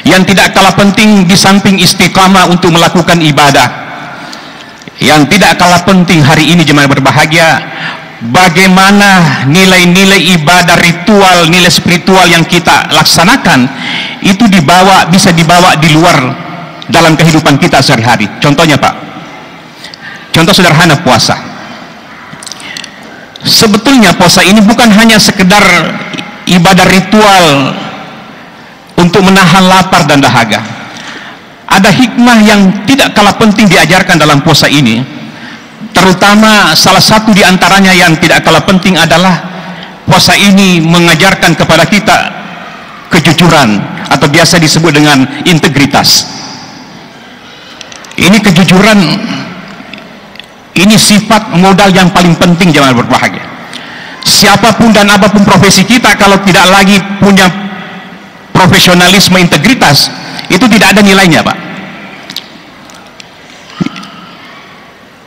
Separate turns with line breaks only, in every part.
Yang tidak kalah penting di samping istiqamah untuk melakukan ibadah, yang tidak kalah penting hari ini jemaah berbahagia, bagaimana nilai-nilai ibadah, ritual, nilai spiritual yang kita laksanakan itu bisa dibawa di luar dalam kehidupan kita sehari-hari. Contohnya Pak, contoh sederhana puasa. Sebetulnya puasa ini bukan hanya sekedar ibadah ritual untuk menahan lapar dan dahaga. Ada hikmah yang tidak kalah penting diajarkan dalam puasa ini. Terutama salah satu di antaranya yang tidak kalah penting adalah puasa ini mengajarkan kepada kita kejujuran atau biasa disebut dengan integritas. Ini kejujuran, ini sifat modal yang paling penting jemaah berbahagia. Siapapun dan apapun profesi kita, kalau tidak lagi punya profesionalisme, integritas, itu tidak ada nilainya Pak.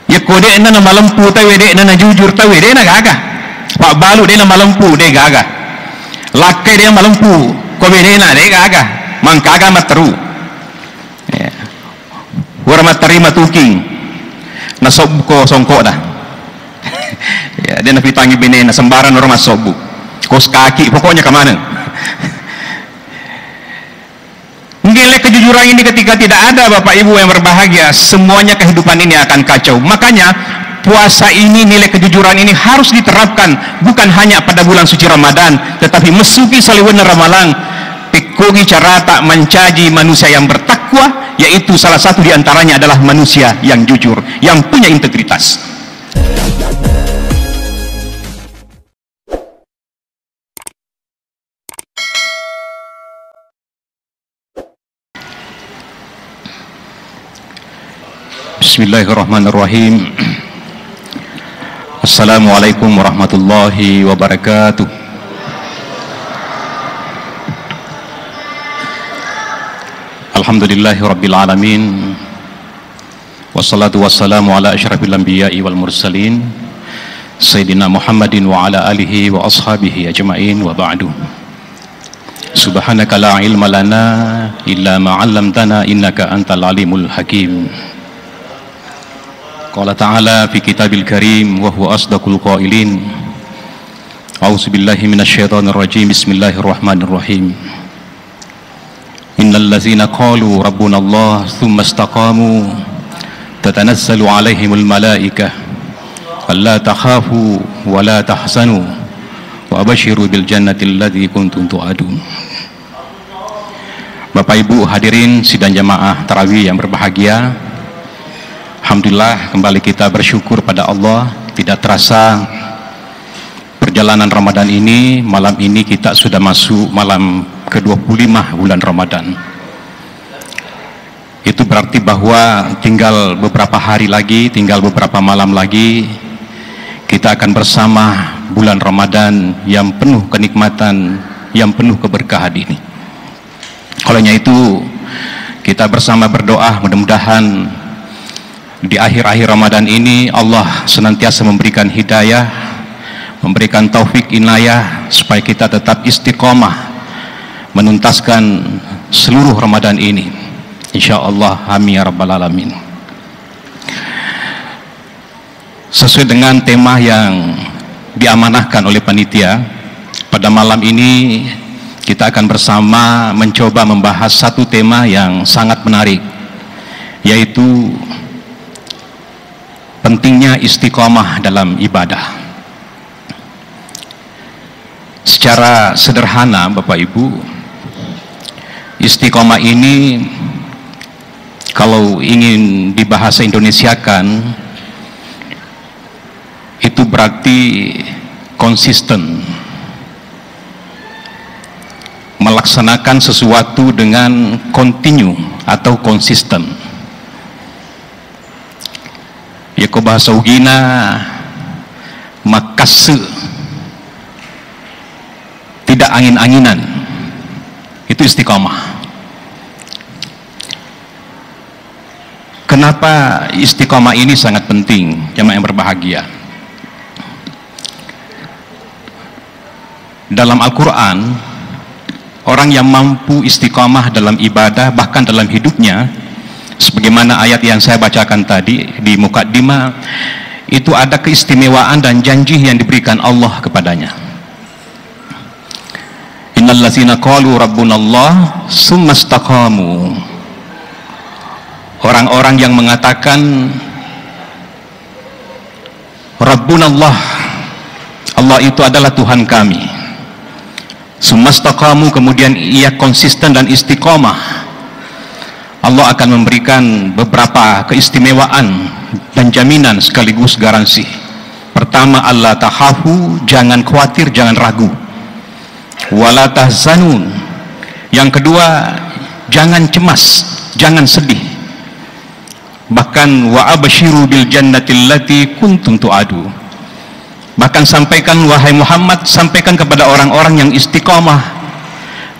Ya kode ena nama lempu tahu dek ena jujur tahu dek ena gagah. Pak balu dek nama lempu dek gagah. Lakai dek nama lempu kode ena dek gagah. Mangkaga materu. Ya. Warma terima tuking. Nasob ko songko dah. Ya dia nak pitangi benena sembaran orang masobu. Kos kaki pokoknya ke mana? Nilai kejujuran ini ketika tidak ada Bapak Ibu yang berbahagia, semuanya kehidupan ini akan kacau. Makanya puasa ini, nilai kejujuran ini harus diterapkan bukan hanya pada bulan suci Ramadan, tetapi mesuki saliwana Ramalan pikogi cara tak mencaji manusia yang bertakwa, yaitu salah satu di antaranya adalah manusia yang jujur, yang punya integritas. Bismillahirrahmanirrahim. Assalamualaikum warahmatullahi wabarakatuh. Alhamdulillahi rabbil alamin. Wassalatu wassalamu ala asyrafil anbiya'i wal mursalin Sayyidina Muhammadin wa ala alihi wa ashabihi ajma'in wa ba'du. Subhanaka la ilma lana illa ma 'allamtana innaka antal alimul hakim. Qala ta'ala fi kitabil karim wa huwa asdaqul qailin. A'udzu billahi minasyaitonir rajim. Bismillahirrahmanirrahim. Innal ladzina qalu rabbuna Allah tsumma istaqamu tatanazzalu 'alaihimul malaikah alla takhafu wa la tahzanu wa abashiru bil jannati allati kuntum tu'adun. Bapak Ibu hadirin sidang jamaah tarawih yang berbahagia, alhamdulillah kembali kita bersyukur pada Allah. Tidak terasa perjalanan Ramadan ini, malam ini kita sudah masuk malam ke-25 bulan Ramadan. Itu berarti bahwa tinggal beberapa hari lagi, tinggal beberapa malam lagi kita akan bersama bulan Ramadan yang penuh kenikmatan, yang penuh keberkahan ini. Olehnya itu kita bersama berdoa mudah-mudahan di akhir-akhir Ramadan ini Allah senantiasa memberikan hidayah, memberikan taufik inayah supaya kita tetap istiqomah menuntaskan seluruh Ramadan ini. InsyaAllah, amin ya rabbal alamin. Sesuai dengan tema yang diamanahkan oleh panitia, pada malam ini kita akan bersama mencoba membahas satu tema yang sangat menarik, yaitu pentingnya istiqomah dalam ibadah. Secara sederhana Bapak Ibu, istiqomah ini kalau ingin dibahasa Indonesiakan itu berarti konsisten, melaksanakan sesuatu dengan kontinu atau konsisten. Ya ko bahasa ugina makase, tidak angin-anginan, itu istiqomah. Kenapa istiqomah ini sangat penting jamaah yang berbahagia? Dalam Al-Quran orang yang mampu istiqamah dalam ibadah, bahkan dalam hidupnya, sebagaimana ayat yang saya bacakan tadi di mukaddimah, itu ada keistimewaan dan janji yang diberikan Allah kepadanya. Innallazina qalu rabbunallah tsumma istaqamu. Orang-orang yang mengatakan Rabbunallah, Allah itu adalah Tuhan kami. Tsumma istaqamu, kemudian ia konsisten dan istiqomah. Allah akan memberikan beberapa keistimewaan dan jaminan sekaligus garansi. Pertama, Allah tahafu, jangan khawatir, jangan ragu. Wala tahzanun, yang kedua, jangan cemas, jangan sedih. Bahkan wa absyiru bil jannati allati kuntum tu'adu. Bahkan sampaikan, wahai Muhammad, sampaikan kepada orang-orang yang istiqamah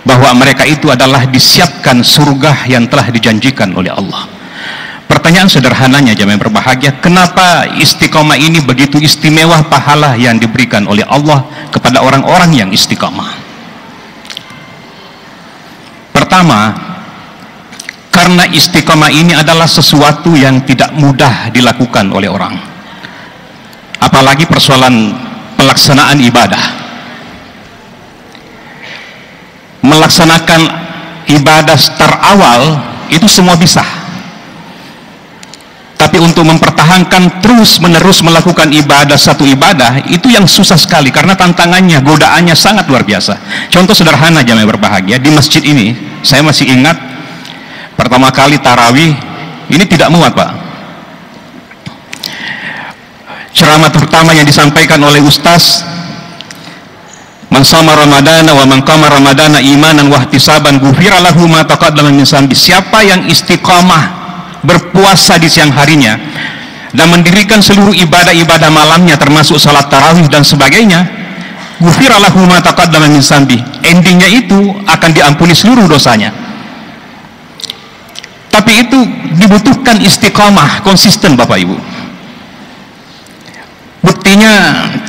bahwa mereka itu adalah disiapkan surga yang telah dijanjikan oleh Allah. Pertanyaan sederhananya jemaah yang berbahagia, kenapa istiqamah ini begitu istimewa pahala yang diberikan oleh Allah kepada orang-orang yang istiqamah? Pertama, karena istiqamah ini adalah sesuatu yang tidak mudah dilakukan oleh orang, apalagi persoalan pelaksanaan ibadah. Melaksanakan ibadah terawal itu semua bisa, tapi untuk mempertahankan terus menerus melakukan satu ibadah itu yang susah sekali, karena tantangannya, godaannya sangat luar biasa. Contoh sederhana jemaah berbahagia, di masjid ini saya masih ingat pertama kali tarawih ini tidak muat, Pak. Ceramah pertama yang disampaikan oleh Ustaz, man shoma ramadana wa man qama ramadana imanan wa ihtisaban ghufira lahu ma taqaddama min dzambi. Siapa yang istiqamah berpuasa di siang harinya dan mendirikan seluruh ibadah-ibadah malamnya termasuk salat tarawih dan sebagainya, ghufira lahu ma taqaddama min dzambi. Endingnya itu akan diampuni seluruh dosanya. Tapi itu dibutuhkan istiqamah, konsisten Bapak Ibu. Buktinya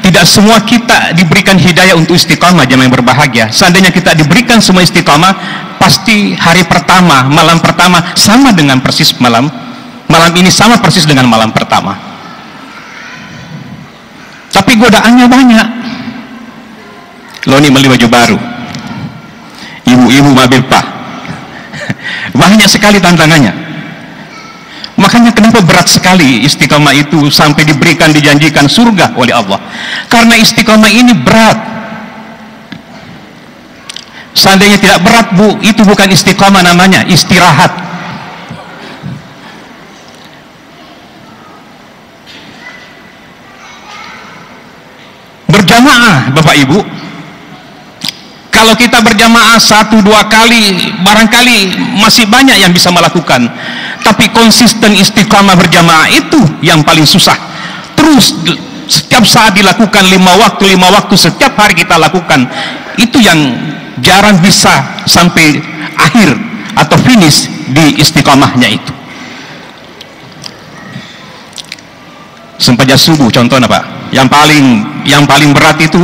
tidak semua kita diberikan hidayah untuk istiqamah jemaah yang berbahagia. Seandainya kita diberikan semua istiqamah, pasti hari pertama, malam pertama sama dengan persis malam ini sama persis dengan malam pertama. Tapi godaannya banyak. Lo nih beli baju baru, ibu-ibu mabel Pak, banyak sekali tantangannya. Makanya kenapa berat sekali istiqamah itu sampai diberikan, dijanjikan surga oleh Allah, karena istiqamah ini berat. Seandainya tidak berat, Bu, itu bukan istiqamah, namanya istirahat. Berjamaah Bapak Ibu, kalau kita berjamaah 1-2 kali barangkali masih banyak yang bisa melakukan, tapi konsisten istiqamah berjamaah itu yang paling susah. Terus setiap saat dilakukan, 5 waktu setiap hari kita lakukan, itu yang jarang bisa sampai akhir atau finish di istiqamahnya itu. Sempaja subuh contohnya Pak, yang paling berat itu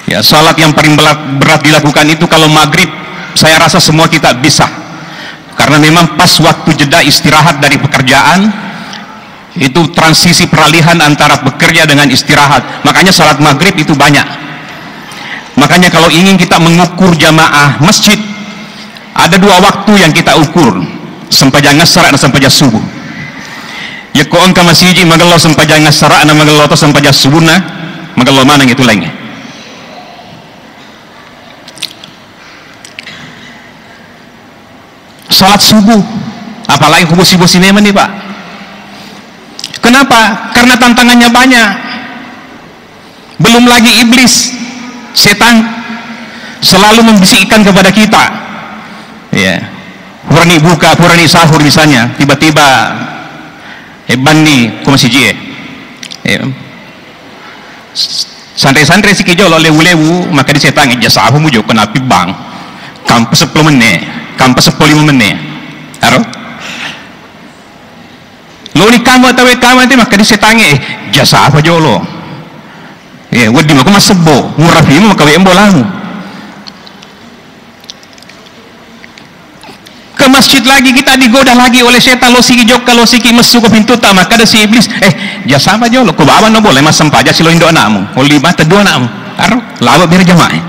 ya, salat yang paling berat dilakukan itu kalau maghrib, saya rasa semua kita bisa, karena memang pas waktu jeda istirahat dari pekerjaan, itu transisi peralihan antara bekerja dengan istirahat, makanya salat maghrib itu banyak. Makanya kalau ingin kita mengukur jamaah masjid, ada 2 waktu yang kita ukur, sempaja ngasar dan sempaja subuh. Ya koon ka masjid magalo sempaja ngasar dan magalo to sempaja subuh na magalo mana itu lainnya. Salat subuh, apalagi subuh sinema nih Pak. Kenapa? Karena tantangannya banyak. Belum lagi iblis, setan selalu membisikkan kepada kita, ya, purani buka, purani sahur misalnya, tiba-tiba bani kumasiji, santai-santai si kejo lewu-lewu, maka di setan ijasa apa mujo kenapi bang, kampus 10 menit, kampus 15 menit, aro? Lo ni kamu atau nanti maka di setan jasa apa jolo? Ya, wadi maka masebo, murafi maka wembolang. Ke masjid lagi kita digoda lagi oleh setan, lo siki jok kalau siki mesu ke pintu tak, maka ada si iblis jasa apa jo lo ko bawa no boleh mas sampaja silo indo anakmu oli mata dua anakmu aro lawa biar jamaah.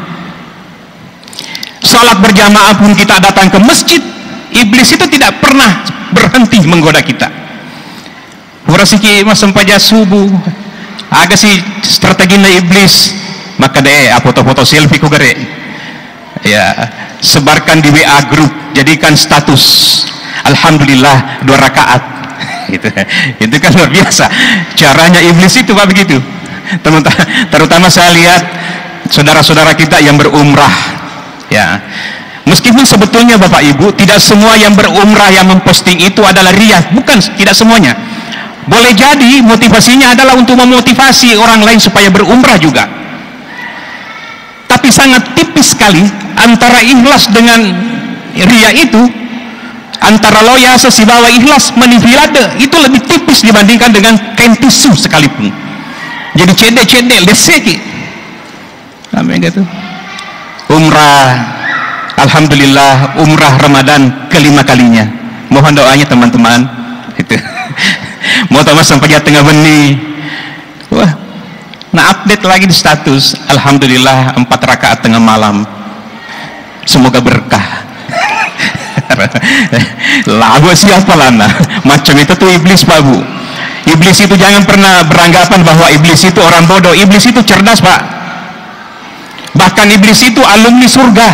Salat berjamaah pun kita datang ke masjid, iblis itu tidak pernah berhenti menggoda kita. Ora siki mas sampaja subuh agak si strategi na iblis, maka deh foto-foto selfie ko gare ya, sebarkan di WA grup, jadikan status alhamdulillah 2 rakaat itu kan luar biasa caranya iblis itu Pak, begitu. Terutama saya lihat saudara-saudara kita yang berumrah ya, meskipun sebetulnya Bapak Ibu tidak semua yang berumrah yang memposting itu adalah riya, bukan, tidak semuanya. Boleh jadi motivasinya adalah untuk memotivasi orang lain supaya berumrah juga, tapi sangat tipis sekali antara ikhlas dengan riya itu, antara loyasa si bawa ikhlas menifilade itu lebih tipis dibandingkan dengan kain tisu sekalipun. Jadi cedek-cedek leseki amin gitu. Umrah alhamdulillah, umrah Ramadan kelima kalinya, mohon doanya teman-teman itu. Mau tahu sampai dia tengah benih, wah, nah update lagi di status alhamdulillah 4 rakaat tengah malam, semoga berkah. Lagu siapa lana macam itu tuh iblis Pak Bu. Iblis itu jangan pernah beranggapan bahwa iblis itu orang bodoh. Iblis itu cerdas Pak, bahkan iblis itu alumni surga,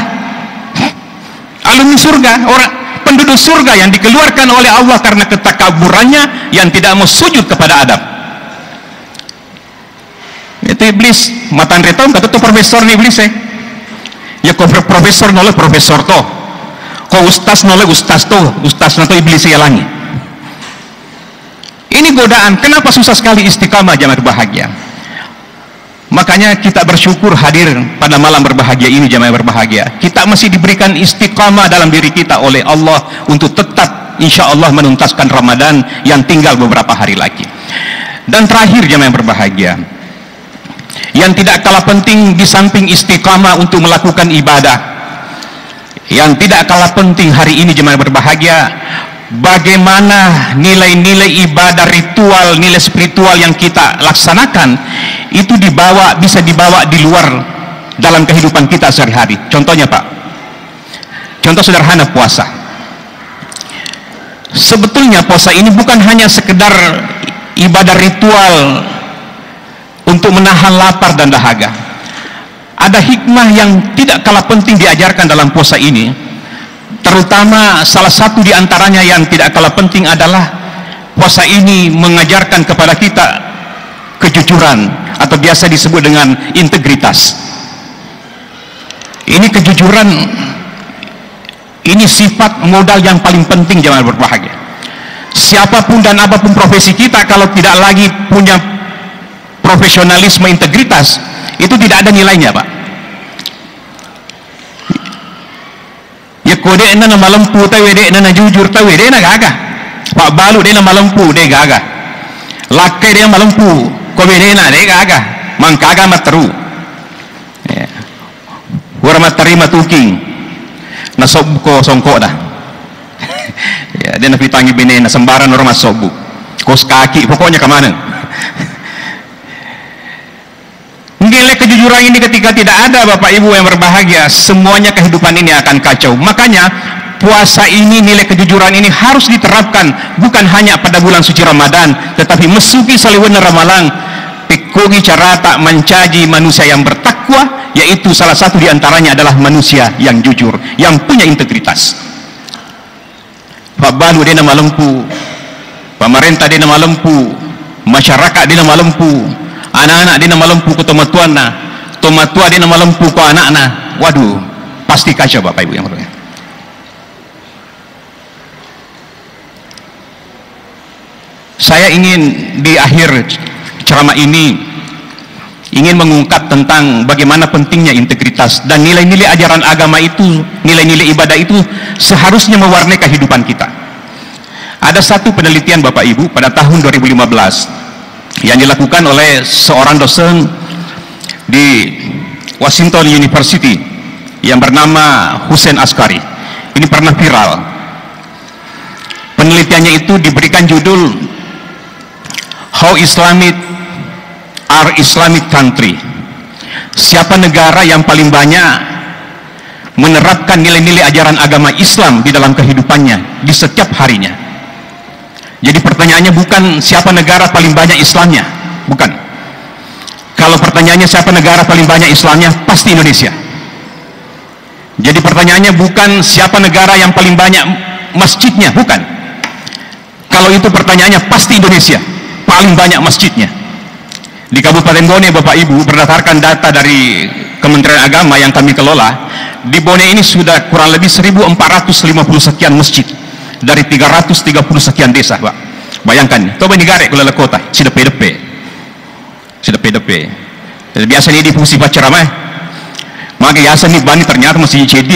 alumni surga, orang penduduk surga yang dikeluarkan oleh Allah karena ketakaburannya yang tidak mau sujud kepada Adam. Itu iblis matan retom kata tuh profesor nih iblis ya kok profesor nolak profesor toh, kok ustaz nolak ustaz toh, ustaz nato iblis ya langi. Ini godaan. Kenapa susah sekali istiqamah jamaah berbahagia? Makanya kita bersyukur hadir pada malam berbahagia ini jamaah berbahagia. Kita masih diberikan istiqamah dalam diri kita oleh Allah untuk tetap insya Allah menuntaskan Ramadan yang tinggal beberapa hari lagi. Dan terakhir jamaah berbahagia, yang tidak kalah penting di samping istiqamah untuk melakukan ibadah, yang tidak kalah penting hari ini jemaah berbahagia, bagaimana nilai-nilai ibadah, ritual, nilai spiritual yang kita laksanakan itu bisa dibawa di luar dalam kehidupan kita sehari-hari. Contohnya Pak, contoh sederhana puasa. Sebetulnya puasa ini bukan hanya sekedar ibadah ritual untuk menahan lapar dan dahaga. Ada hikmah yang tidak kalah penting diajarkan dalam puasa ini. Terutama salah satu di antaranya yang tidak kalah penting adalah puasa ini mengajarkan kepada kita kejujuran atau biasa disebut dengan integritas. Ini kejujuran, ini sifat modal yang paling penting jemaah berbahagia. Siapapun dan apapun profesi kita, kalau tidak lagi punya profesionalisme, integritas, itu tidak ada nilainya Pak. Ya kode ena nama lempu tahu dek ena jujur tahu dek ena gagah. Pak Balu dek nama lempu dek gagah. Lakai dek nama lempu kode ena dek gagah. Mangkaga materu. Ya. Warma terima tuking. Nasobko songko dah. Ya dia nak pitangi bini na sembaran orang masobu. Kos kaki pokoknya kemana? Nilai kejujuran ini ketika tidak ada Bapak Ibu yang berbahagia, semuanya kehidupan ini akan kacau. Makanya puasa ini, nilai kejujuran ini harus diterapkan bukan hanya pada bulan suci Ramadan, tetapi mesuki saliwana ramalang pikogi cara tak mencaji manusia yang bertakwa, yaitu salah satu diantaranya adalah manusia yang jujur, yang punya integritas. Pak Balu dia nama lempu, pemerintah dia nama lempu, masyarakat dia nama lempu, anak-anak dia nama lempu ke tomatuana, tomatua dia nama lempu ke anak-anak. Waduh, pasti kacau Bapak Ibu yang berbahagia. Saya ingin di akhir ceramah ini ingin mengungkap tentang bagaimana pentingnya integritas dan nilai-nilai ajaran agama itu, nilai-nilai ibadah itu seharusnya mewarnai kehidupan kita. Ada satu penelitian Bapak Ibu pada tahun 2015 yang dilakukan oleh seorang dosen di Washington University yang bernama Hussein Askari. Ini pernah viral Penelitiannya itu diberikan judul How Islamic Are Islamic Country. Siapa negara yang paling banyak menerapkan nilai-nilai ajaran agama Islam di dalam kehidupannya di setiap harinya. Jadi pertanyaannya bukan siapa negara paling banyak Islamnya, bukan. Kalau pertanyaannya siapa negara paling banyak Islamnya, pasti Indonesia. Jadi pertanyaannya bukan siapa negara yang paling banyak masjidnya, bukan. Kalau itu pertanyaannya, pasti Indonesia paling banyak masjidnya. Di Kabupaten Bone, Bapak Ibu, berdasarkan data dari Kementerian Agama yang kami kelola, di Bone ini sudah kurang lebih 1450 sekian masjid dari 330 sekian desa, Pak. Bayangkan, coba negara kalau kota, sudah PDP. Biasanya di fungsi ceramah, maka biasa nih bani ternyata masih CD.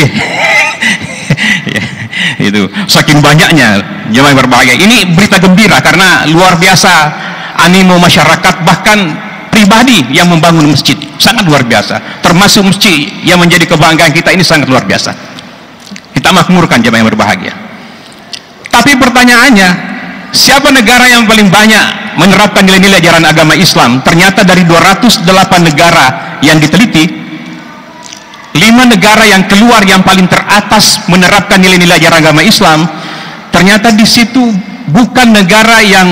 Itu saking banyaknya jemaah yang berbahagia. Ini berita gembira karena luar biasa animo masyarakat, bahkan pribadi yang membangun masjid sangat luar biasa. Termasuk masjid yang menjadi kebanggaan kita ini sangat luar biasa. Kita makmurkan jemaah yang berbahagia. Tapi pertanyaannya, siapa negara yang paling banyak menerapkan nilai-nilai ajaran agama Islam? Ternyata dari 208 negara yang diteliti, 5 negara yang keluar yang paling teratas menerapkan nilai-nilai ajaran agama Islam, ternyata di situ bukan negara yang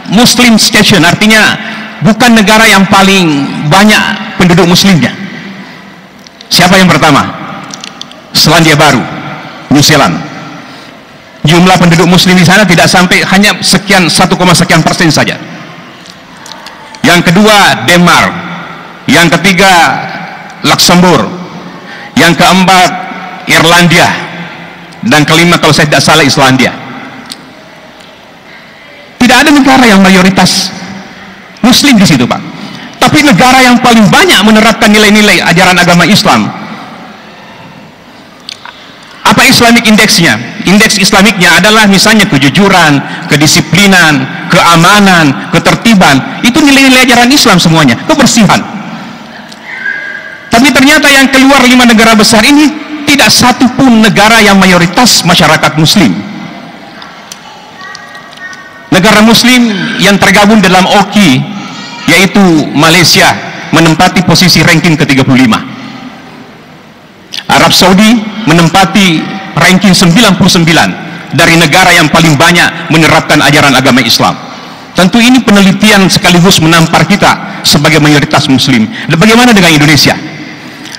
Muslim station, artinya bukan negara yang paling banyak penduduk muslimnya. Siapa yang pertama? Selandia Baru, New Zealand. Jumlah penduduk muslim di sana tidak sampai, hanya sekian 1, sekian persen saja. Yang kedua Denmark, yang ketiga Luxembourg, yang keempat Irlandia, dan kelima kalau saya tidak salah Islandia. Tidak ada negara yang mayoritas muslim di situ, Pak. Tapi negara yang paling banyak menerapkan nilai-nilai ajaran agama Islam, apa Islamic Indexnya? Indeks Islamiknya adalah misalnya kejujuran, kedisiplinan, keamanan, ketertiban. Itu nilai-nilai ajaran Islam semuanya, kebersihan. Tapi ternyata yang keluar 5 negara besar ini tidak satu pun negara yang mayoritas masyarakat muslim. Negara muslim yang tergabung dalam OKI, yaitu Malaysia, menempati posisi ranking ke-35. Arab Saudi menempati ranking 99 dari negara yang paling banyak menerapkan ajaran agama Islam. Tentu ini penelitian sekaligus menampar kita sebagai mayoritas muslim. Dan bagaimana dengan Indonesia?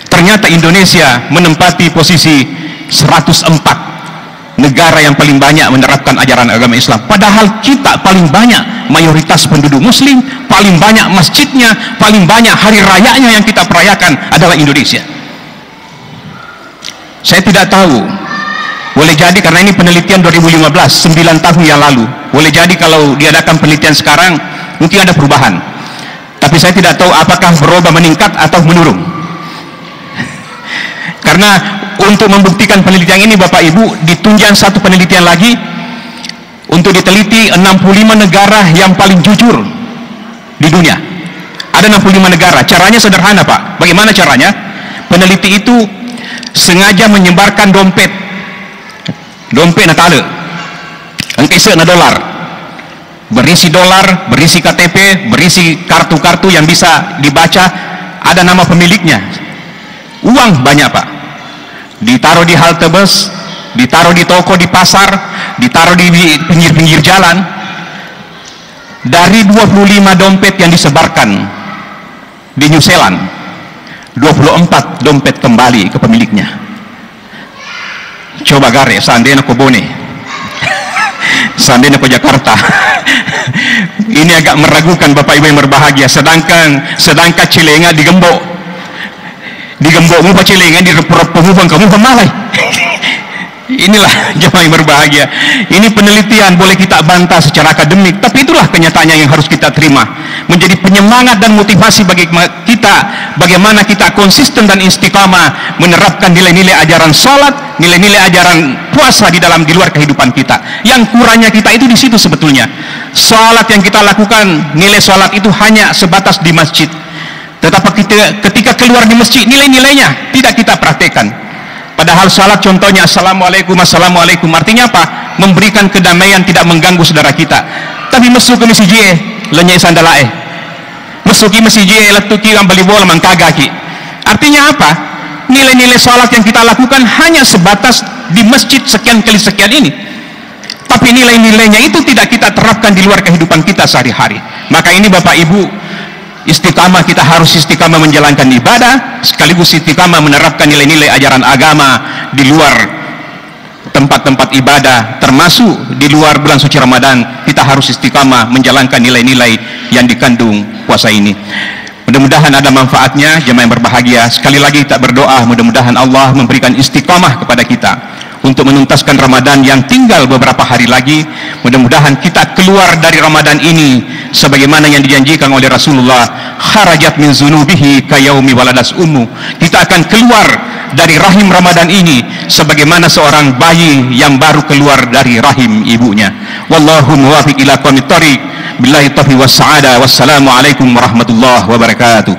Ternyata Indonesia menempati posisi 104 negara yang paling banyak menerapkan ajaran agama Islam. Padahal kita paling banyak mayoritas penduduk muslim, paling banyak masjidnya, paling banyak hari rayanya yang kita perayakan adalah Indonesia. Saya tidak tahu, boleh jadi karena ini penelitian 2015, 9 tahun yang lalu. Boleh jadi kalau diadakan penelitian sekarang mungkin ada perubahan. Tapi saya tidak tahu apakah berubah meningkat atau menurun. Karena untuk membuktikan penelitian ini, Bapak Ibu, ditunjang satu penelitian lagi untuk diteliti 65 negara yang paling jujur di dunia. Ada 65 negara. Caranya sederhana, Pak. Bagaimana caranya? Peneliti itu sengaja menyebarkan dompet Natale, engkese na dolar, berisi KTP, berisi kartu-kartu yang bisa dibaca, ada nama pemiliknya. Uang banyak, Pak. Ditaruh di halte bus, ditaruh di toko, di pasar, ditaruh di pinggir-pinggir jalan. Dari 25 dompet yang disebarkan di New Zealand, 24 dompet kembali ke pemiliknya. Coba gare, seandainya ke Bone, seandainya ke Jakarta. Ini agak meragukan Bapak Ibu yang berbahagia. Sedangkan Cilenga digembok mu pa Cilenga di repurupang kamu pemalai. Inilah jemaah yang berbahagia. Ini penelitian boleh kita bantah secara akademik, tapi itulah kenyataannya yang harus kita terima. Menjadi penyemangat dan motivasi bagi kita, bagaimana kita konsisten dan istiqamah menerapkan nilai-nilai ajaran salat, nilai-nilai ajaran puasa di luar kehidupan kita. Yang kurangnya kita itu di situ sebetulnya. Salat yang kita lakukan, nilai salat itu hanya sebatas di masjid. Tetapi ketika keluar di masjid, nilai-nilainya tidak kita praktekkan. Padahal salat contohnya assalamualaikum, assalamualaikum, artinya apa? Memberikan kedamaian, tidak mengganggu saudara kita. Tapi masuk ke masjid lenyai sandalae, masuk ke masjid letuki ambali bola mangkagaki. Artinya apa? Nilai-nilai salat yang kita lakukan hanya sebatas di masjid sekian kali sekian ini, tapi nilai-nilainya itu tidak kita terapkan di luar kehidupan kita sehari-hari. Maka ini Bapak Ibu, istiqamah, kita harus istiqamah menjalankan ibadah sekaligus istiqamah menerapkan nilai-nilai ajaran agama di luar tempat-tempat ibadah, termasuk di luar bulan suci Ramadan. Kita harus istiqamah menjalankan nilai-nilai yang dikandung puasa ini. Mudah-mudahan ada manfaatnya jemaah yang berbahagia. Sekali lagi kita berdoa mudah-mudahan Allah memberikan istiqamah kepada kita untuk menuntaskan Ramadan yang tinggal beberapa hari lagi. Mudah-mudahan kita keluar dari Ramadan ini sebagaimana yang dijanjikan oleh Rasulullah, kharajat min zunubihi kayaumi waladas ummu. Kita akan keluar dari rahim Ramadan ini sebagaimana seorang bayi yang baru keluar dari rahim ibunya. Wallahu muwaffiq ila aqwamit thoriq. Billahi taufiq was sa'ada. Wassalamu alaikum warahmatullahi wabarakatuh.